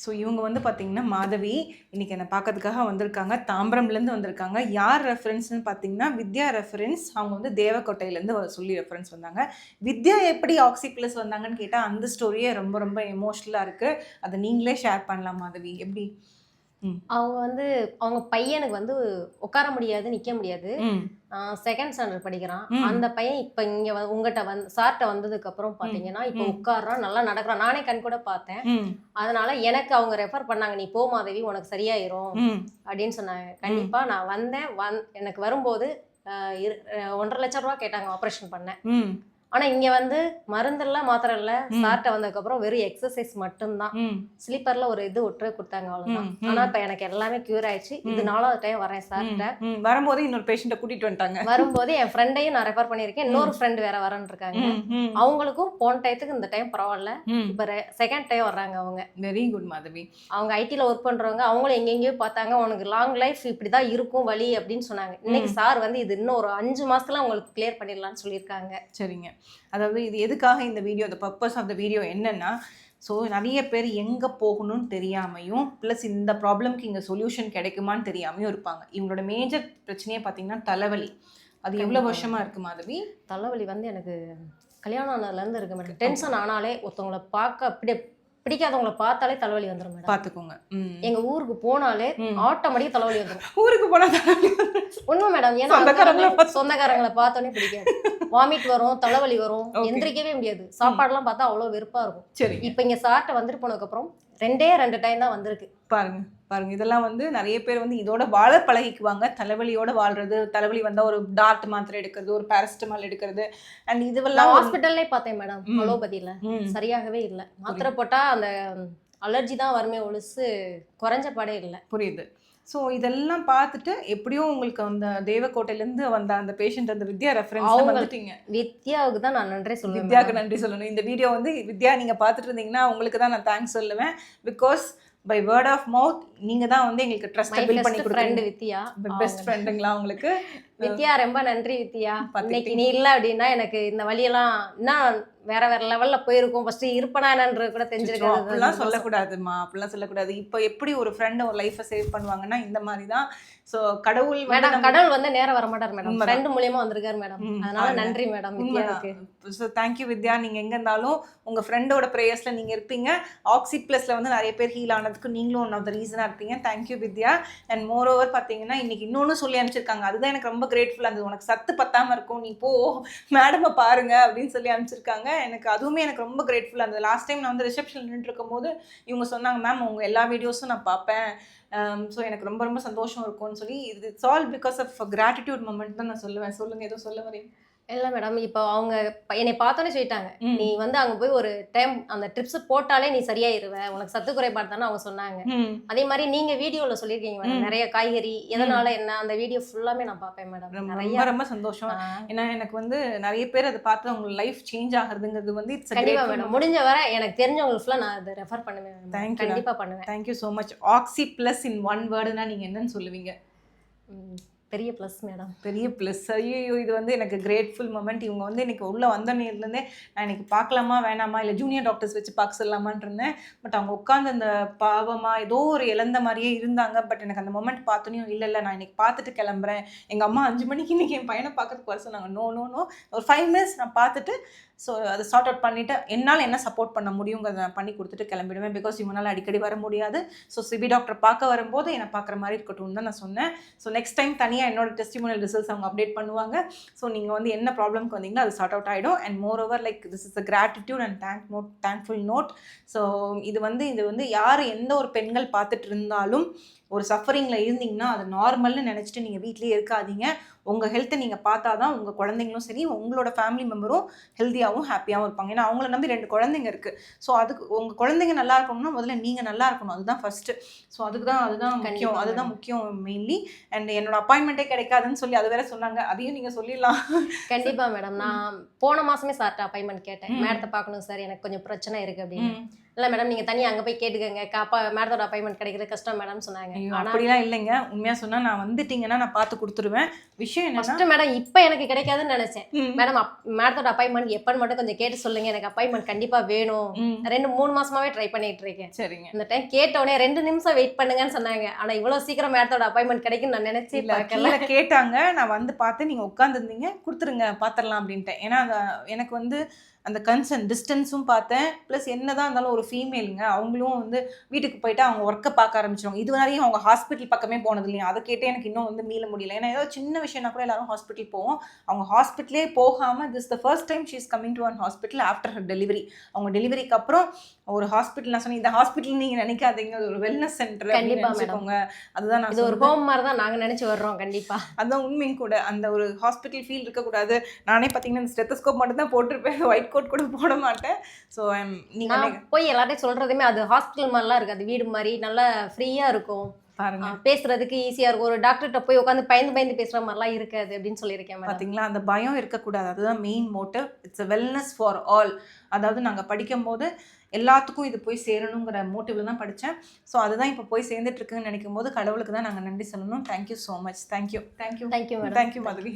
So இவங்க வந்து பார்த்தீங்கன்னா மாதவி இன்னைக்கு என்னை பார்க்கறதுக்காக வந்திருக்காங்க. தாம்பரம்லேருந்து வந்திருக்காங்க. யார் ரெஃபரன்ஸ்னு பார்த்தீங்கன்னா வித்யா ரெஃபரன்ஸ். அவங்க வந்து தேவக்கோட்டையிலேருந்து சொல்லி ரெஃபரன்ஸ் வந்தாங்க. வித்யா எப்படி ஆக்சி ப்ளஸ் வந்தாங்கன்னு கேட்டால் அந்த ஸ்டோரியே ரொம்ப ரொம்ப எமோஷ்னலாக இருக்குது. அதை நீங்களே ஷேர் பண்ணலாம் மாதவி, எப்படி? அவங்க வந்து அவங்க பையனுக்கு வந்து உட்கார முடியாது, நிக்க முடியாது. செகண்ட் ஸ்டாண்டர்ட் படிக்கிறான். அந்த பையன் இப்ப இங்க உங்ககிட்ட வந்து சார்ட்ட வந்ததுக்கு அப்புறம் பாத்தீங்கன்னா இப்ப உட்கார்றான், நல்லா நடக்கிறான். நானே கண் கூட பார்த்தேன். அதனால எனக்கு அவங்க ரெஃபர் பண்ணாங்க, நீ போ மாதவி, உனக்கு சரியாயிரும் அப்படின்னு சொன்னாங்க. கண்டிப்பா நான் வந்தேன். எனக்கு வரும்போது 1.5 லட்சம் ரூபாய் கேட்டாங்க ஆப்ரேஷன் பண்ண. ஆனா இங்க வந்து மருந்தெல்லாம் மாத்திரை இல்ல. சார்ட்ட வந்ததுக்கு அப்புறம் வெறும் எக்ஸசைஸ் மட்டும்தான். ஸ்லீப்பர்ல ஒரு இது ஒற்றை கொடுத்தாங்க, அவ்வளவுதான். ஆனா இப்ப எனக்கு எல்லாமே கியூர் ஆயிடுச்சு. இது 4வது டைம் வரேன் சார்ட்ட. வரும்போது இன்னொரு பேஷண்ட கூட்டிட்டு வந்துட்டாங்க. வரும்போது என் ஃப்ரெண்டையும் நான் ரெஃபர் பண்ணிருக்கேன். இன்னொரு ஃப்ரெண்ட் வேற வரன்னு இருக்காங்க. அவங்களுக்கும் போன டைத்துக்கு இந்த டைம் பரவாயில்ல. இப்ப செகண்ட் டைம் வர்றாங்க அவங்க. Very good Madhavi. அவங்க ஐடில ஒர்க் பண்றவங்க. அவங்களும் எங்கெங்கயோ பார்த்தாங்க. உனக்கு லாங் லைஃப் இப்படிதான் இருக்கும் வலி அப்படின்னு சொன்னாங்க. இன்னைக்கு சார் வந்து இது இன்னும் ஒரு 5 மாசத்துல உங்களுக்கு கிளியர் பண்ணிடலாம்னு சொல்லியிருக்காங்க. சரிங்க. அதாவது இது எதுக்காக இந்த video, the purpose of the video என்னன்னா, ஸோ நிறைய பேர் எங்கே போகணும்னு தெரியாமையும் ப்ளஸ் இந்த ப்ராப்ளம்க்கு இங்கே சொல்யூஷன் கிடைக்குமான்னு தெரியாமையும் இருப்பாங்க. இவங்களோட மேஜர் பிரச்சனையே பார்த்தீங்கன்னா தலைவலி. அது எவ்வளோ வருஷமா இருக்கு மாதவி? தலைவலி வந்து எனக்கு கல்யாணம் ஆனதுலேருந்து இருக்கு மேடம். டென்ஷன் ஆனாலே ஒருத்தவங்களை பார்க்க அப்படியே பிடிக்காதவங்களை பார்த்தாலே தலைவலி வந்துடும் மேடம். பார்த்துக்கோங்க. எங்க ஊருக்கு போனாலே ஆட்டோமேட்டிக் தலைவலி வந்துடும். ஊருக்கு போனா உண்மை மேடம். ஏன்னா சொந்தக்காரங்களை பார்த்தோன்னே பிடிக்காது. வாமிட் வரும், தலைவலி வரும், எந்திரிக்கவே முடியாது. சாப்பாடுலாம் பார்த்தா அவ்வளோ வெறுப்பா இருக்கும். சரி. இப்போ இங்க சார்ட்ட வந்துட்டு போனதுக்கு அப்புறம் 2 டைம் தான் வந்திருக்கு. பாருங்க பாருங்க, இதெல்லாம் வந்து நிறைய பேர் வந்து இதோட வாழ பழகிக்குவாங்க. தலைவலியோட வாழ்றது, தலைவலி வந்தா ஒரு டார்ட் மாத்திரை எடுக்கிறது, ஒரு பாராசிட்டமால் எடுக்கிறது. அண்ட் இதுவெல்லாம் ஹாஸ்பிட்டல்லே பார்த்தேன் மேடம். அலோபதியில சரியாகவே இல்லை. மாத்திரை போட்டா அந்த அலர்ஜி தான் வருமே ஒழிச்சு குறைஞ்ச பாடே இல்லை. புரியுது. ஸோ இதெல்லாம் பார்த்துட்டு எப்படியும் உங்களுக்கு அந்த தேவக்கோட்டையிலேருந்து வந்த அந்த பேஷண்ட் அந்த வித்யா ரெஃபரன்ஸ் வந்துட்டீங்க. வித்யாவுக்கு தான் நான் நன்றி சொல்லுவேன். வித்யாவுக்கு நன்றி சொல்லணும். இந்த வீடியோ வந்து வித்யா நீங்கள் பார்த்துட்டு இருந்தீங்கன்னா உங்களுக்கு தான் நான் தேங்க்ஸ் சொல்லுவேன். Because by word of mouth நீங்க தான் வந்து எங்களுக்கு ட்ரஸ்ட் பில்ட் பண்ணி கொடுக்குறீங்க. வித்யா பெஸ்ட் ஃப்ரெண்டுங்களா உங்களுக்கு? வித்யா ரொம்ப நன்றி வித்யா. இன்னைக்கு நீ இல்லை அப்படின்னா எனக்கு இந்த வழியெல்லாம் இன்னும் வேற லெவல்ல போயிருக்கும். ஃபர்ஸ்ட் இருப்பனா என்னன்றது கூட தெரிஞ்சிருக்காது. அப்படிலாம் சொல்லக்கூடாதுமா, அப்படிலாம் சொல்லக்கூடாது. இப்போ எப்படி ஒரு ஃப்ரெண்ட் ஒரு லைஃபை சேவ் பண்ணுவாங்கன்னா இந்த மாதிரி தான். ஸோ கடவுள் கடவுள் வந்து நேரம் வர மாட்டார் மேடம். ஃப்ரெண்ட் மூலியமா வந்திருக்காரு மேடம். அதனால நன்றி மேடம் வித்யாவுக்கு. ஸோ தேங்க்யூ வித்யா. நீங்க எங்க இருந்தாலும் உங்க ஃப்ரெண்டோட ப்ரேயர்ஸ்ல நீங்க இருப்பீங்க. ஆக்சி ப்ளஸ்ல வந்து நிறைய பேர் ஹீல் ஆனதுக்கு நீங்களும் ஒன் ஆஃப் த ரீசனா இருப்பீங்க. Thank you Vidya. And more over பார்த்தீங்கன்னா இன்னைக்கு இன்னொன்னு சொல்லி அனுப்பிச்சிருக்காங்க. அதுதான் எனக்கு ரொம்ப கிரேட்ஃபுல்லாக இருந்தது. உனக்கு சத்து பத்தாம இருக்கும், நீ போ மேடமை பாருங்க அப்படின்னு சொல்லி அனுப்பிச்சிருக்காங்க. எனக்கு அதுவுமே எனக்கு ரொம்ப கிரேட்ஃபுல்லாக இருந்தது. லாஸ்ட் டைம் நான் வந்து ரிசப்ஷன் நின்று இருக்கும் போது இவங்க சொன்னாங்க, மேம் உங்கள் எல்லா வீடியோஸும் நான் பார்ப்பேன். ஸோ எனக்கு ரொம்ப ரொம்ப சந்தோஷம் இருக்கும்னு சொல்லி it's all because of gratitude moment தான் நான் சொல்லுவேன். சொல்லுங்க, ஏதோ சொல்ல வரீங்க? இல்லை மேடம், இப்போ அவங்க என்னை பார்த்தோன்னே சொல்லிட்டாங்க, நீ வந்து அங்கே போய் ஒரு டைம் அந்த ட்ரிப்ஸ் போட்டாலே நீ சரியாயிருவ, உனக்கு சத்து குறைபாடு தானே அவங்க சொன்னாங்க. அதே மாதிரி நீங்க வீடியோவில் சொல்லியிருக்கீங்க மேடம், நிறைய காய்கறி எதனால என்ன, அந்த வீடியோ ஃபுல்லாமே நான் பார்ப்பேன் மேடம். ரொம்ப ரொம்ப சந்தோஷம். ஏன்னா எனக்கு வந்து நிறைய பேர் அதை பார்த்து அவங்க லைஃப் சேஞ்ச் ஆகுறதுங்கிறது வந்து கண்டிப்பா மேடம். முடிஞ்ச வரை எனக்கு தெரிஞ்சவங்களுக்கு ஃபுல்லாக நான் அதை ரெஃபர் பண்ணுவேன். கண்டிப்பா பண்ணுவேன். Thank you so much. Oxy plus in one வேர்டுனா நீங்க என்னன்னு சொல்லுவீங்க? பெரிய ப்ளஸ் மேடம். பெரிய ப்ளஸ். ஐயோ, இது வந்து எனக்கு கிரேட்ஃபுல் மொமெண்ட். இவங்க வந்து இன்னைக்கு உள்ளே வந்த நேர்லேருந்தே நான் இன்னைக்கு பார்க்கலாமா வேணாமா இல்லை ஜூனியர் டாக்டர்ஸ் வச்சு பார்க்க சொல்லலாமான் இருந்தேன். பட் அவங்க உட்காந்து அந்த பாவமாக ஏதோ ஒரு இழந்த மாதிரியே இருந்தாங்க. பட் எனக்கு அந்த மொமெண்ட் பார்த்தோன்னே இல்லை நான் இன்னைக்கு பார்த்துட்டு கிளம்புறேன். எங்கள் அம்மா 5 மணிக்கு இன்னைக்கு என் பையனை பார்க்கறதுக்கு வர சொன்னாங்க. நோ ஒரு 5 மினிட்ஸ் நான் பார்த்துட்டு ஸோ அதை சார்ட் அவுட் பண்ணிவிட்டு என்னால் என்ன சப்போர்ட் பண்ண முடியுங்கிறத நான் பண்ணி கொடுத்துட்டு கிளம்பிடுவேன். பிகாஸ் இவனால் அடிக்கடி வர முடியாது. ஸோ சிபி டாக்டர் பார்க்க வரும்போது என்னை பார்க்குற மாதிரி இருக்கட்டும்னு தான் நான் சொன்னேன். ஸோ நெக்ஸ்ட் டைம் தனியாக என்னோட டெஸ்டிமோனியல் ரிசல்ட்ஸ் அவங்க அப்டேட் பண்ணுவாங்க. ஸோ நீங்கள் வந்து என்ன ப்ராப்ளம்க்கு வந்தீங்கன்னா அது சார்ட் அவுட் ஆகிடும். And moreover like this is a gratitude and thankful note. So இது வந்து யார் எந்த ஒரு பெண்கள் பார்த்துட்டு இருந்தாலும் ஒரு சஃபரிங்கில் இருந்தீங்கன்னா அது நார்மல்னு நினச்சிட்டு நீங்கள் வீட்லேயே இருக்காதீங்க. உங்கள் ஹெல்த்தை நீங்கள் பார்த்தா தான் உங்கள் குழந்தைங்களும் சரி உங்களோட ஃபேமிலி மெம்பரும் ஹெல்த்தியாகவும் ஹாப்பியாகவும் இருப்பாங்க. ஏன்னா அவங்கள நம்பி 2 குழந்தைங்க இருக்குது. ஸோ அதுக்கு உங்கள் குழந்தைங்க நல்லா இருக்கணும்னா முதல்ல நீங்கள் நல்லா இருக்கணும். அதுதான் ஃபஸ்ட்டு. ஸோ அதுதான் முக்கியம் மெயின்லி. அண்ட் என்னோட அப்பாயின்மெண்ட்டே கிடைக்காதுன்னு சொல்லி அது வேற சொன்னாங்க. அதையும் நீங்கள் சொல்லிடலாம். கண்டிப்பாக மேடம். நான் போன மாதமே சார்ட்ட அப்பாயின்மெண்ட் கேட்டேன். மேடத்தை பார்க்கணும் சார், எனக்கு கொஞ்சம் பிரச்சனை இருக்குது அப்படின்னு. இல்ல மேடம் நீங்க தனியா அங்க போய் கேட்டுக்கங்க மேடத்தோட அப்பாயின்மெண்ட் கிடைக்கிறது கஷ்டம் மேடம் சொன்னாங்க. ஐயோ ஆனா அப்படிலாம் இல்லைங்க. உண்மையா சொன்னா நான் வந்துட்டீங்கன்னா நான் பார்த்து குடுத்துருவேன். விஷயம் என்னன்னா ஃபர்ஸ்ட் மேடம் இப்ப எனக்கு கிடைக்காதுன்னு நினைச்சேன். ம். மேடம் மேடத்தோட அப்பாயின்மெண்ட் எப்பன்னு மட்டும் கொஞ்சம் கேட்டு சொல்லுங்க, எனக்கு அப்பாயின்மெண்ட் கண்டிப்பா வேணும். ம். 2-3 மாசமாவே ட்ரை பண்ணிட்டு இருக்கேன். சரிங்க. அந்த டைம் கேட்ட உடனே 2 நிமிஷம் வெயிட் பண்ணுங்கன்னு சொன்னாங்க. ஆனா இவ்வளவு சீக்கிரம் மேடத்தோட அப்பாயின்மெண்ட் கிடைக்கும் நான் நினைச்சே இல்ல பார்க்கல. கீழ கேட்டாங்க. நான் வந்து பார்த்தேன். நீங்க உட்கார்ந்திருந்தீங்க. குடுத்துருங்க பார்த்துரலாம் அப்படின்ட்டேன். ஏன்னா எனக்கு வந்து அந்த கன்சர்ன் டிஸ்டன்ஸும் பார்த்தேன். ப்ளஸ் என்னதான் இருந்தாலும் ஒரு ஃபீமேலுங்க. அவங்களும் வந்து வீட்டுக்கு போயிட்டா அவங்க ஒர்க்க பார்க்க ஆரம்பிச்சுருவாங்க. இதுவரையும் அவங்க ஹாஸ்பிட்டல் பக்கமே போனது இல்லையா. அத கேட்டே எனக்கு இன்னும் வந்து மீள முடியல. ஏன்னா ஏதோ சின்ன விஷயம்னா கூட எல்லாரும் ஹாஸ்பிட்டல் போவோம். அவங்க ஹாஸ்பிட்டலே போகாம this the first time she is coming to one hospital after her delivery. அவங்க டெலிவரிக்கு அப்புறம் ஒரு ஹாஸ்பிட்டல் நான் சொன்னேன். இந்த ஹாஸ்பிட்டல் நீங்க நினைக்காதீங்க. அது ஒரு வெல்னஸ் சென்டர் அப்படின்னு கண்டிப்பா மேடம். நினைச்சுக்கோங்க. அதுதான் நான் இது ஒரு சொல்றது. ஹோம் மாதிரி தான் நாங்க நினைச்சு வர்றோம் கண்டிப்பா. அதான் உண்மையும் கூட. அந்த ஒரு ஹாஸ்பிட்டல் ஃபீல் இருக்கக்கூடாது. நானே பார்த்தீங்கன்னா, இந்த ஸ்டெத்தஸ்கோப் மட்டும் தான் போட்டிருப்பேன். ஒயிட் கோட் கூட போட மாட்டேன். ஸோ நீங்க நான் போய் எல்லார்ட்டையும் சொல்றதுமே அது ஹாஸ்பிட்டல் மாதிரிலாம் இருக்காது. வீடு மாதிரி நல்லா ஃப்ரீயா இருக்கும். பாருங்க. பேசுறதுக்கு ஈஸியா இருக்கும். ஒரு டாக்டர்கிட்ட போய் உட்காந்து பயந்து பேசுற மாதிரிலாம் இருக்காது அப்படின்னு சொல்லியிருக்கேன் மேடம். பார்த்தீங்களா? அந்த பயம் இருக்கக்கூடாது. அதுதான் main motive. It's a wellness for all. அதாவது நாங்க படிக்கும்போது எல்லாத்துக்கும் இது போய் சேரணுங்கிற மோட்டிவ்ல தான் படிச்சேன். ஸோ அதுதான் இப்போ போய் சேர்ந்துட்டு இருக்குன்னு நினைக்கும்போது கடவுளுக்கு தான் நாங்க நன்றி சொல்லணும். Thank you so much. Thank you. Thank you. Thank you madam. Thank you Madhavi.